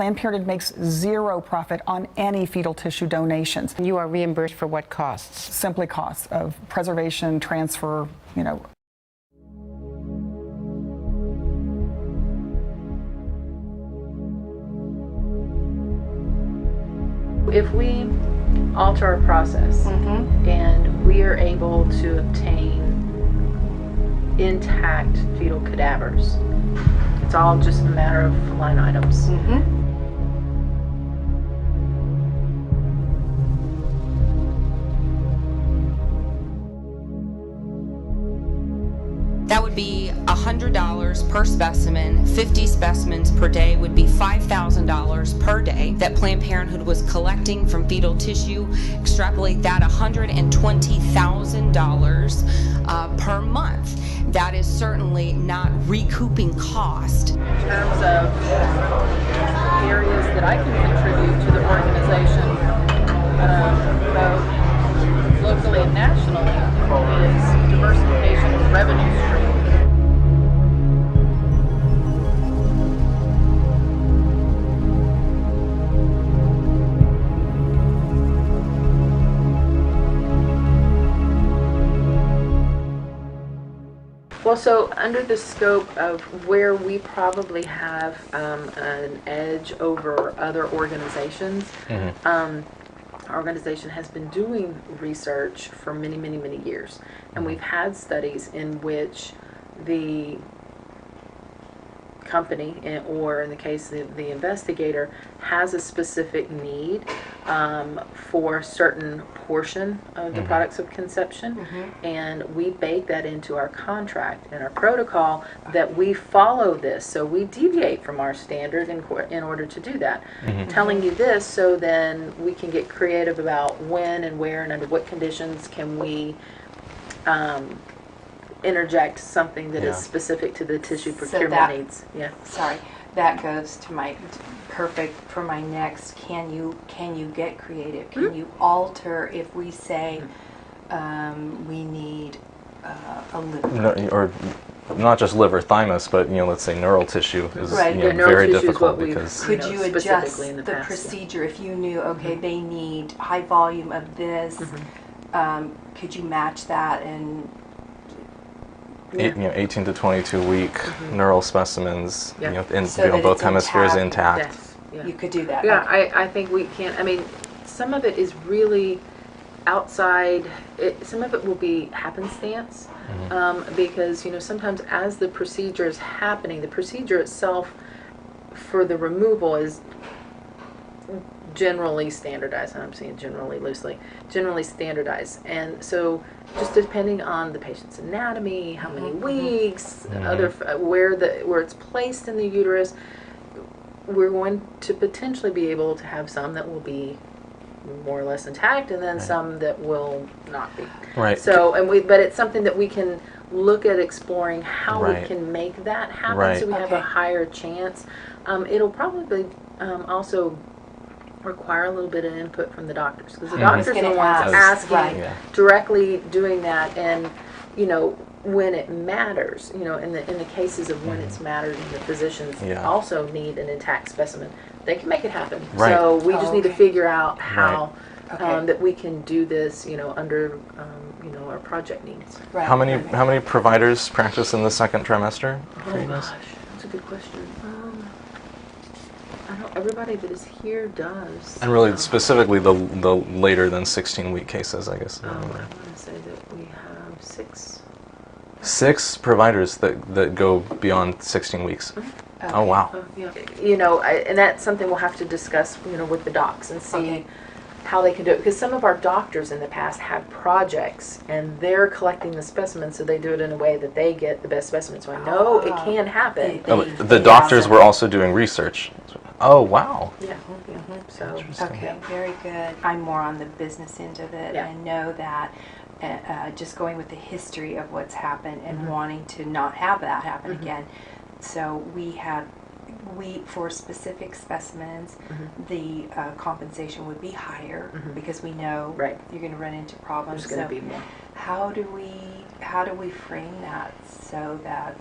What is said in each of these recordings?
Planned Parenthood makes zero profit on any fetal tissue donations. You are reimbursed for what costs? Simply costs of preservation, transfer, you know. If we alter our process and we are able to obtain intact fetal cadavers, it's all just a matter of line items. That would be $100 per specimen. 50 specimens per day would be $5,000 per day that Planned Parenthood was collecting from fetal tissue. Extrapolate that, $120,000 per month. That is certainly not recouping cost. In terms of areas that I can contribute to the organization, both locally and nationally, is diversification of revenue stream. Well, so under the scope of where we probably have an edge over other organizations, our organization has been doing research for many, many, many years. And we've had studies in which the company, or in the case of the investigator, has a specific need for a certain portion of the products of conception, and we bake that into our contract and our protocol that we follow this. So we deviate from our standard in order to do that. Telling you this so then we can get creative about when and where and under what conditions can we interject something that is specific to the tissue procurement needs. Sorry, that goes to my perfect for my next. Can you get creative? Can you alter if we say we need a liver? Or not just liver, thymus, but let's say neural tissue is neural very tissue difficult is what because could you adjust the past, procedure if you knew they need high volume of this? Could you match that and 18 to 22 week neural specimens, in so both hemispheres intact. You could do that. Yeah, I think we can. I mean, some of it is really outside. Some of it will be happenstance because sometimes as the procedure is happening, the procedure itself for the removal is generally standardized. I'm saying generally loosely, generally standardized, and so just depending on the patient's anatomy, how many weeks, where it's placed in the uterus, we're going to potentially be able to have some that will be more or less intact, and then some that will not be. Right. So, but it's something that we can look at exploring how we can make that happen, so we have a higher chance. It'll probably also require a little bit of input from the doctors, because the doctors are the ones asking, directly doing that, and when it matters, in the cases of when it's mattered, and the physicians also need an intact specimen, they can make it happen. So we just need to figure out how that we can do this, under our project needs. How many providers practice in the second trimester? Oh gosh, that's a good question. I don't. Everybody that is here does. And really, specifically the later than 16-week cases, I guess. I want to say that we have 6. 6 providers that go beyond 16 weeks. Oh wow. And that's something we'll have to discuss, with the docs and see how they can do it, because some of our doctors in the past have projects and they're collecting the specimens, so they do it in a way that they get the best specimens. So I know it can happen. The doctors were also doing research. Oh wow. So okay, very good. I'm more on the business end of it. I know that just going with the history of what's happened and wanting to not have that happen again. So we for specific specimens, the compensation would be higher because we know you're going to run into problems. There's going to be more. How do we frame that so that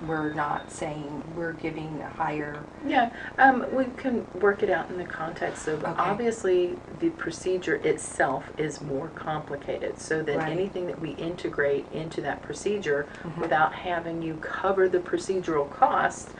we're not saying we're giving a higher. Yeah, we can work it out in the context of Okay. obviously the procedure itself is more complicated. So that Right. anything that we integrate into that procedure without having you cover the procedural cost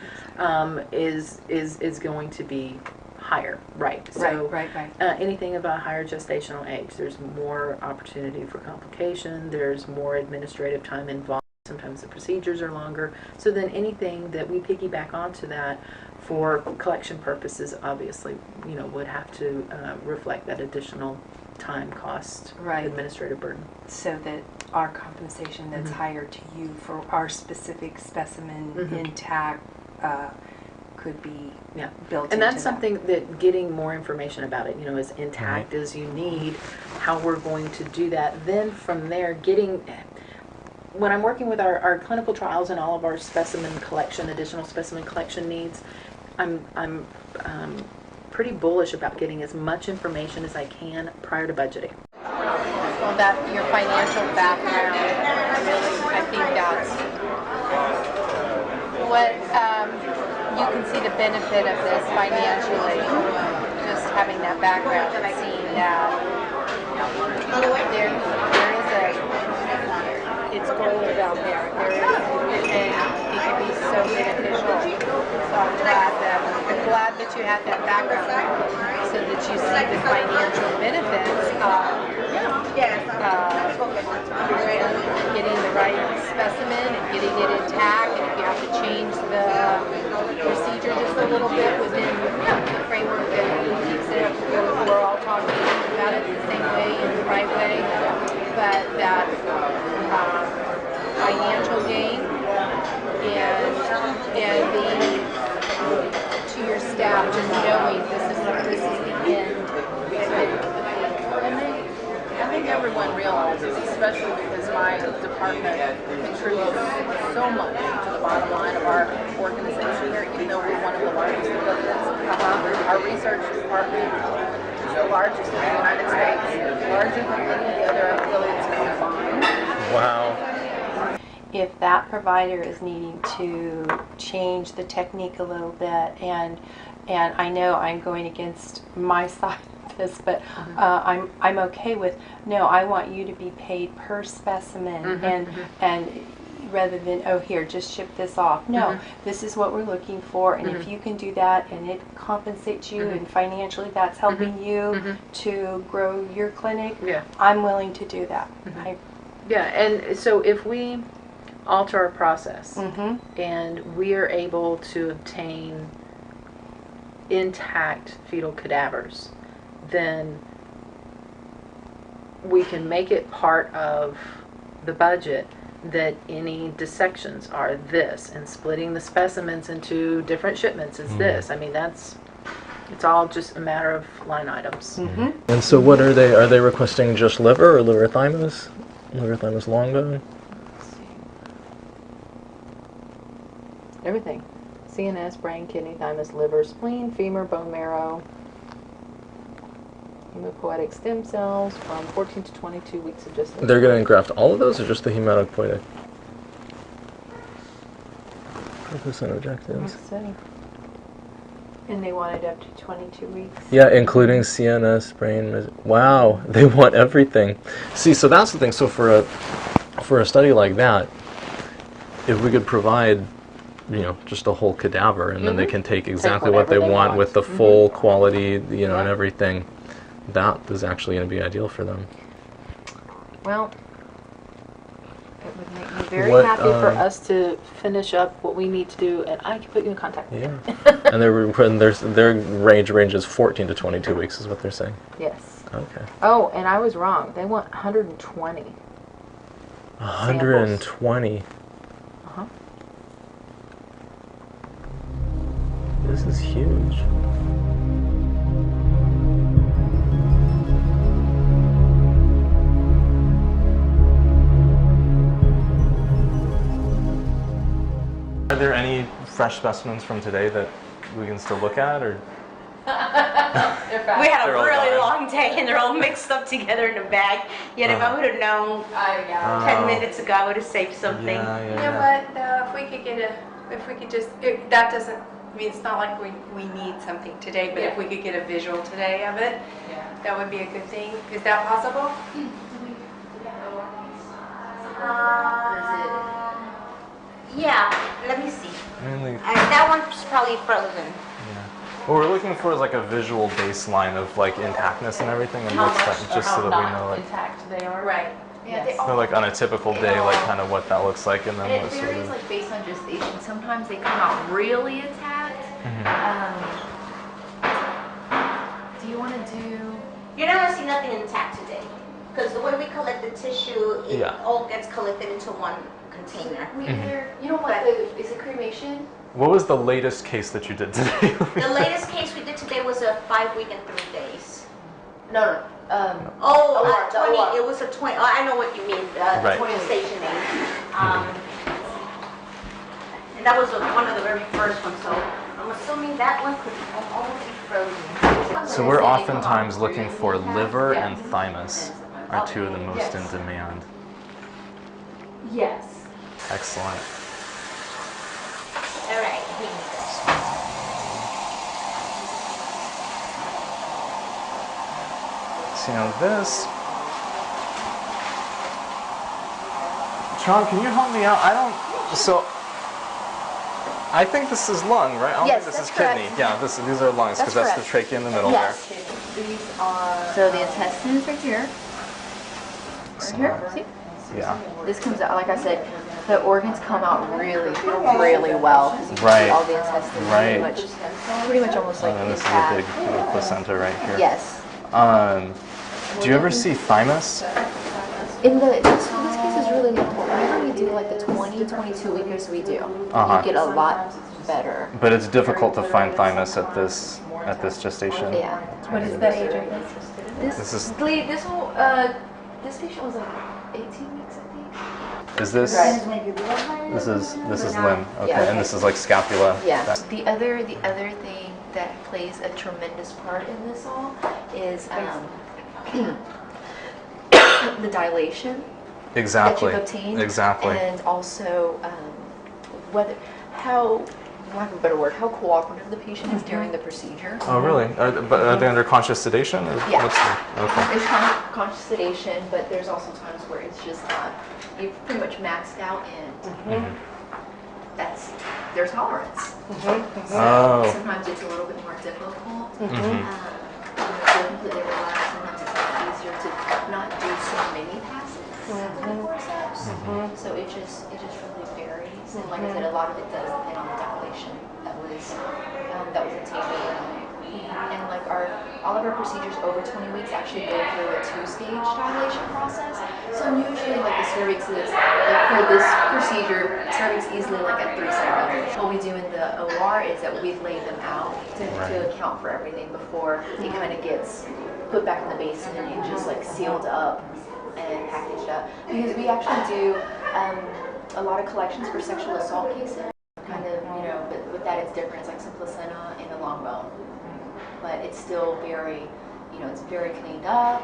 is going to be higher, right? So Right. anything about higher gestational age, there's more opportunity for complication. There's more administrative time involved. Sometimes the procedures are longer. So then anything that we piggyback onto that for collection purposes, obviously, would have to reflect that additional time, cost, Right. administrative burden. So that our compensation that's higher to you for our specific specimen intact could be Yeah. built And that's into something that getting more information about it, as intact as you need, how we're going to do that. Then from there, when I'm working with our clinical trials and all of our additional specimen collection needs, I'm pretty bullish about getting as much information as I can prior to budgeting. Well, that your financial background, really, I think that's what you can see the benefit of this financially. Just having that background and seeing that there is it's gold out there. And it can be so beneficial. So I'm glad that you had that background so that you see the financial benefits of getting the right specimen and getting it intact. And if you have to change the procedure just a little bit within the framework that keeps it, we're all talking about it the same way in the right way. But that financial gain and to your staff just knowing this is the end. I think everyone realizes, especially because my department contributes so much to the bottom line of our organization here, even though we're one of the largest affiliates. Our research department is the largest in the United States, larger than any of the other affiliates combined. Wow. If that provider is needing to change the technique a little bit, and I know I'm going against my side of this, but I'm okay with, no, I want you to be paid per specimen, and rather than, oh, here, just ship this off. No, this is what we're looking for, and if you can do that and it compensates you and financially that's helping you to grow your clinic, I'm willing to do that. And so if we alter our process and we are able to obtain intact fetal cadavers, then we can make it part of the budget that any dissections are this, and splitting the specimens into different shipments is this. I mean, it's all just a matter of line items. And so what are they? Are they requesting just liver or liver thymus? Liver thymus long bone? Everything. CNS, brain, kidney, thymus, liver, spleen, femur, bone marrow, hematopoietic stem cells from 14 to 22 weeks of gestation. They're going to engraft all of those or just the hematopoietic? Purpose and objectives. And they want it up to 22 weeks. Yeah, including CNS, brain. Wow, they want everything. See, so that's the thing. So for a study like that, if we could provide, just a whole cadaver, and then they can take exactly what they want with the full quality, and everything, that is actually going to be ideal for them. Well, it would make me very What, happy for us to finish up what we need to do, and I can put you in contact with them. And their range ranges 14 to 22 weeks is what they're saying. Yes. Okay. Oh, and I was wrong. They want 120. 120. This is huge. Are there any fresh specimens from today that we can still look at, or? We had a really long day and they're all mixed up together in a bag. Yet if I would have known 10 minutes ago, I would have saved something. But if we could get if we could just, that doesn't, I mean, it's not like we need something today, but if we could get a visual today of it, that would be a good thing. Is that possible? Yeah, let me see. Mainly, That one's probably frozen. yeah. What we're looking for is like a visual baseline of like intactness and everything, and what's that, just so that we know like, intact they are. Right. Yeah, they so all, like on a typical day, like kind of what that looks like, and then and what it sort varies of. like based on gestation. Sometimes they come out really intact. Do you want to do? You're not gonna see nothing intact today, because the way we collect the tissue, it Yeah. all gets collected into one container. We either, you know what? Is it cremation? What was the latest case that you did today? The latest case we did today was a 5 week and 3 days. No. Oh, OR, the 20. OR. It was a 20. Oh, I know what you mean. Right. 20 stationing. And that was one of the very first ones. So I'm assuming that one could almost be frozen. So we're oftentimes looking for liver and thymus are two of the most in demand. Yes. Excellent. All right. Here you go. So now this. Sean, can you help me out? I don't. So. I think this is lung, right? I don't Yes, think this is that's kidney. correct. Yeah, these are lungs because that's the correct. trachea in the middle Yes. These are. So the intestines right here. Right here. See? there. Yeah. This comes out, like I said, the organs come out really, really well. 'Cause you can Right. see all the intestines Right. pretty much almost like And then this is a intact. big little placenta right here. Yes. Do you ever see thymus? In this case is really important. Whenever we do like the 20, 22 weekers we do, Uh-huh. you get a lot better. But it's difficult to find thymus at this gestation. Yeah. What is the age of this? This is. This patient was like 18 weeks, I think. Is this? This is limb. Okay, Yeah. and this is like scapula. Yeah. That- The other thing that plays a tremendous part in this all is the dilation Exactly. that you've obtained. Exactly. And also how, for lack of a better word, how cooperative the patient is during the procedure. Oh, really? But are they under conscious sedation? Or Yeah. Okay. There's conscious sedation, but there's also times where it's just not. You've pretty much maxed out, and that's their tolerance. So Oh. sometimes it's a little bit more difficult. Mhm. To completely relax, sometimes it's a lot easier to not do so many passes in the forceps. So it just really varies. And like I said, a lot of it does depend on the dilation that was obtained overnight. And like all of our procedures over 20 weeks actually go through a 2-stage dilation process. So usually like the cervix is, like for this procedure, cervix easily like at 3 centimeters. What we do in the OR is that we lay them out to account for everything before it kind of gets put back in the basin and just like sealed up and packaged up. Because we actually do a lot of collections for sexual assault cases. Kind of, but with that it's different. It's like some placenta and a long bone. But it's still very, it's very cleaned up.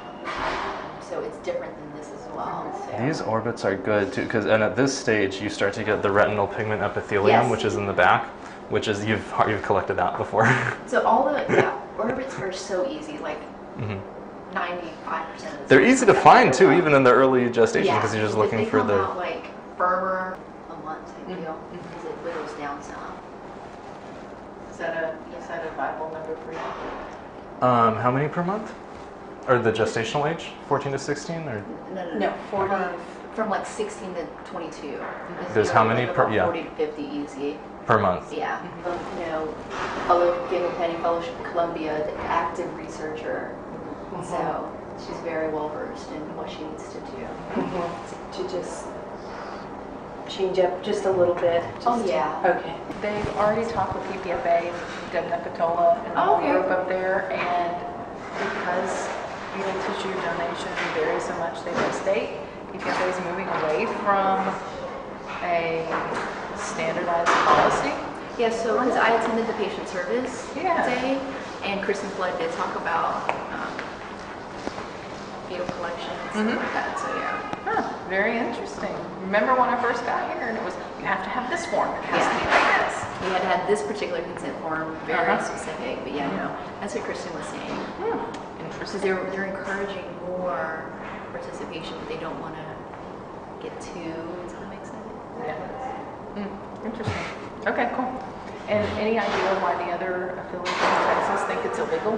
So it's different than this as well. So. These orbits are good too, and at this stage you start to get the retinal pigment epithelium, Yes. which is in the back, which is you've collected that before. So all the orbits are so easy, like 95% of the They're easy to find too, even in the early gestation, because you're just They looking for come the. out like firmer a month type deal, because it whittles down some. Is that a viable number for you? How many per month? Or the gestational age, 14 to 16, or No, 40 from like 16 to 22. There's how many per- yeah. 40 to 50 easy. per month? Yeah. Given Penny Fellowship in Columbia, the active researcher. So she's very well versed in what she needs to do. To just change up just a little bit. Okay. They've already talked with EPFA, done Nepatola and the whole group up there, and because fetal tissue donation varies so much state by state, EPFA is moving away from a standardized policy. Yeah, so because I attended the patient service Yeah. day, and Kristen Flood did talk about fetal collection and stuff like that. So yeah. Huh, very interesting. Remember when I first got here and it was, you have to have this form, it has to be like this. We had had this particular consent form, very specific, but yeah, no, that's what Kristen was saying. Because they're encouraging more participation, but they don't want to get too, does that make sense? Yeah. Interesting. Okay, cool. And any idea why the other affiliates in Texas think it's illegal?